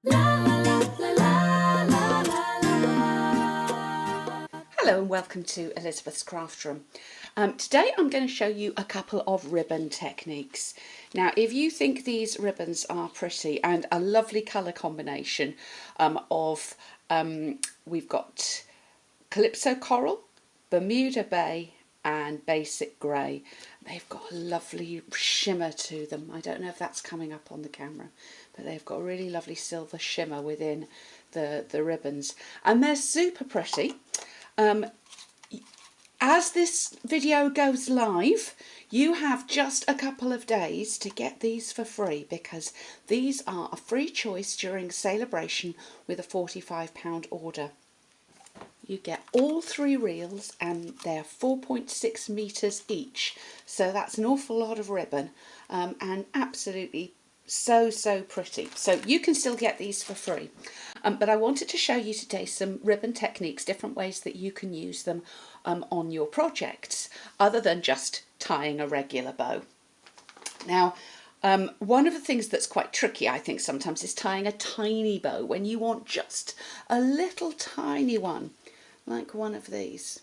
Hello and welcome to Elizabeth's Craft Room. Today I'm going to show you a couple of ribbon techniques. Now if you think these ribbons are pretty and a lovely colour combination we've got Calypso Coral, Bermuda Bay and Basic Grey. They've got a lovely shimmer to them. I don't know if that's coming up on the camera, but they've got a really lovely silver shimmer within the ribbons and they're super pretty. As this video goes live, you have just a couple of days to get these for free because these are a free choice during celebration with a £45 order. You get all 3 reels and they're 4.6 metres each, so that's an awful lot of ribbon and absolutely so pretty. So you can still get these for free. But I wanted to show you today some ribbon techniques, different ways that you can use them on your projects, other than just tying a regular bow. Now, one of the things that's quite tricky, I think, sometimes is tying a tiny bow when you want just a little tiny one, like one of these.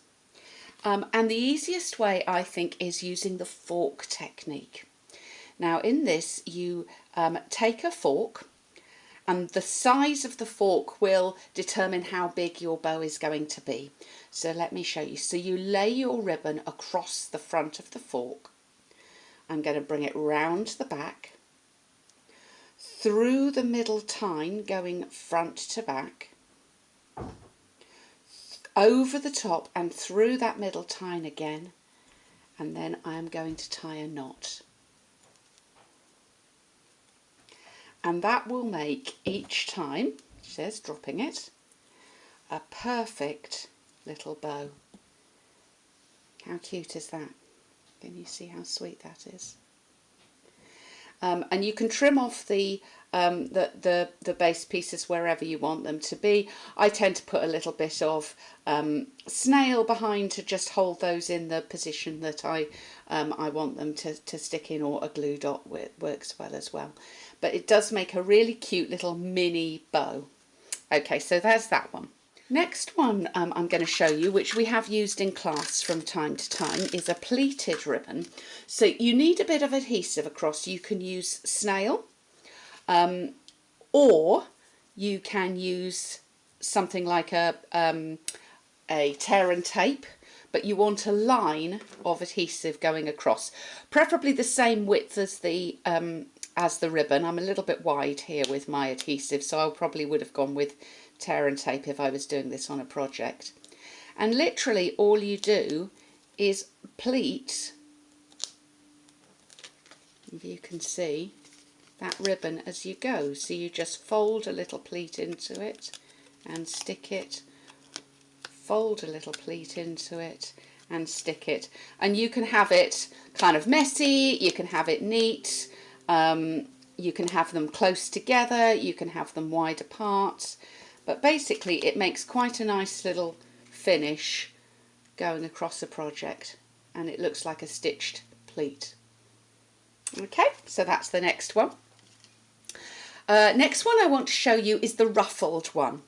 And the easiest way, I think, is using the fork technique. Now, in this, you take a fork, and the size of the fork will determine how big your bow is going to be. So let me show you. So you lay your ribbon across the front of the fork. I'm going to bring it round the back, through the middle tine going front to back, over the top and through that middle tine again, and then I'm going to tie a knot. And that will make each time, she says, dropping it, a perfect little bow. How cute is that? Can you see how sweet that is? And you can trim off the base pieces wherever you want them to be. I tend to put a little bit of snail behind to just hold those in the position that I want them to stick in, or a glue dot works well as well. But it does make a really cute little mini bow. Okay, so there's that one. Next one I'm going to show you, which we have used in class from time to time, is a pleated ribbon. So you need a bit of adhesive across. You can use snail, or you can use something like a tear and tape, but you want a line of adhesive going across, preferably the same width as the ribbon. I'm a little bit wide here with my adhesive, so I probably would have gone with tear and tape if I was doing this on a project. And literally all you do is pleat, if you can see, that ribbon as you go. So you just fold a little pleat into it and stick it, fold a little pleat into it and stick it. And you can have it kind of messy, you can have it neat, you can have them close together, you can have them wide apart. But basically it makes quite a nice little finish going across a project, and it looks like a stitched pleat. Okay, so that's the next one. Next one I want to show you is the ruffled one.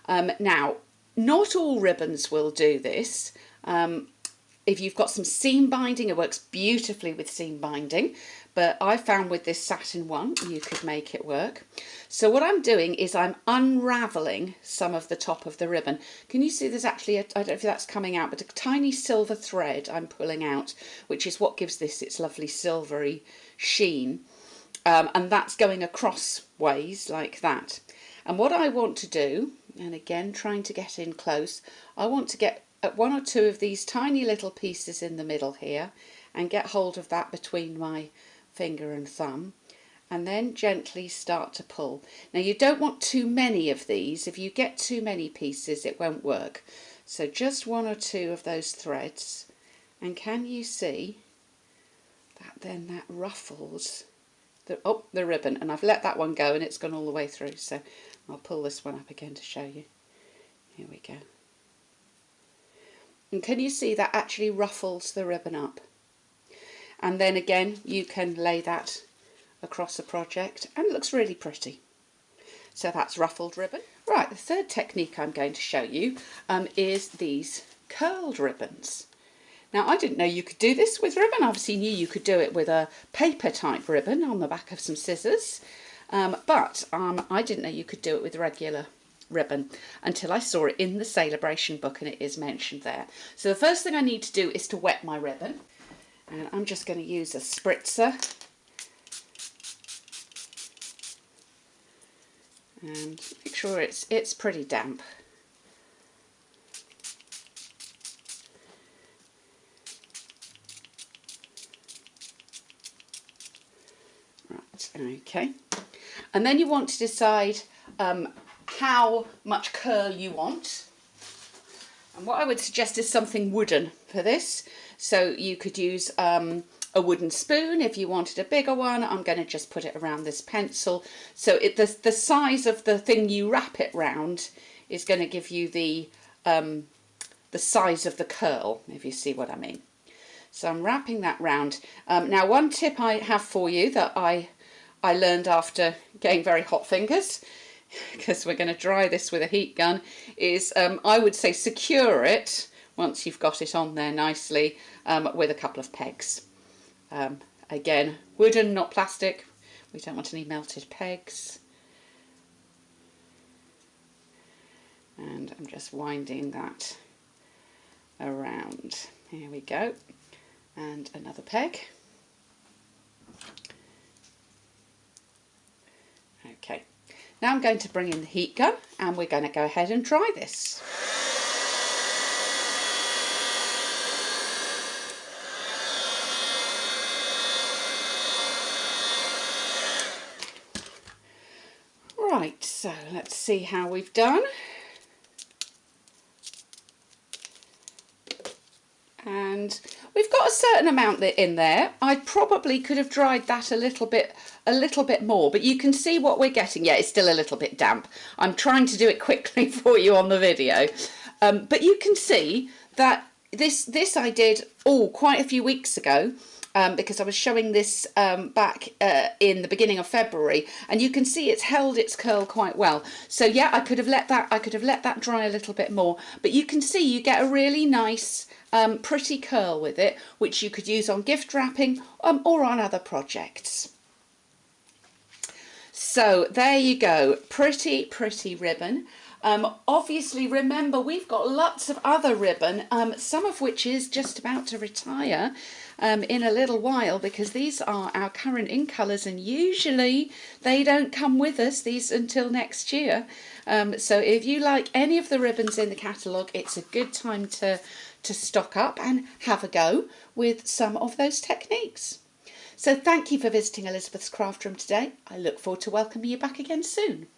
Now, not all ribbons will do this. If you've got some seam binding, it works beautifully with seam binding, but I found with this satin one you could make it work. So what I'm doing is I'm unravelling some of the top of the ribbon. Can you see there's actually, I don't know if that's coming out, but a tiny silver thread I'm pulling out, which is what gives this its lovely silvery sheen. And that's going across ways like that. And what I want to do, and again trying to get in close, I want to get at 1 or 2 of these tiny little pieces in the middle here and get hold of that between my finger and thumb, and then gently start to pull. Now you don't want too many of these. If you get too many pieces it won't work. So just 1 or 2 of those threads, and can you see that then that ruffles the ribbon, and I've let that one go and it's gone all the way through, so I'll pull this one up again to show you. Here we go. And can you see that actually ruffles the ribbon up? And then again you can lay that across a project and it looks really pretty. So that's ruffled ribbon. Right, the third technique I'm going to show you is these curled ribbons. Now, I didn't know you could do this with ribbon. I obviously knew you could do it with a paper type ribbon on the back of some scissors, but I didn't know you could do it with regular ribbon until I saw it in the Celebration book, and it is mentioned there. So the first thing I need to do is to wet my ribbon, and I'm just going to use a spritzer and make sure it's pretty damp. Right, okay. And then you want to decide how much curl you want. And what I would suggest is something wooden for this. So you could use a wooden spoon if you wanted a bigger one. I'm going to just put it around this pencil. So the size of the thing you wrap it round is going to give you the size of the curl, if you see what I mean. So I'm wrapping that round. Now, one tip I have for you that I learned after getting very hot fingers, because we're going to dry this with a heat gun, is I would say secure it once you've got it on there nicely with a couple of pegs. Again, wooden, not plastic. We don't want any melted pegs. And I'm just winding that around. Here we go. And another peg. Okay. Now I'm going to bring in the heat gun and we're going to go ahead and dry this. Right, so let's see how we've done. And we've got a certain amount in there. I probably could have dried that a little bit more, but you can see what we're getting. Yeah, it's still a little bit damp. I'm trying to do it quickly for you on the video. But you can see that this I did quite a few weeks ago. Because I was showing this back in the beginning of February, and you can see it's held its curl quite well. So yeah, I could have let that dry a little bit more, but you can see you get a really nice pretty curl with it, which you could use on gift wrapping or on other projects. So there you go, pretty ribbon. Obviously, remember, we've got lots of other ribbon, some of which is just about to retire in a little while, because these are our current in colours, and usually they don't come with us these until next year. So if you like any of the ribbons in the catalogue, it's a good time to stock up and have a go with some of those techniques. So thank you for visiting Elizabeth's Craft Room today. I look forward to welcoming you back again soon.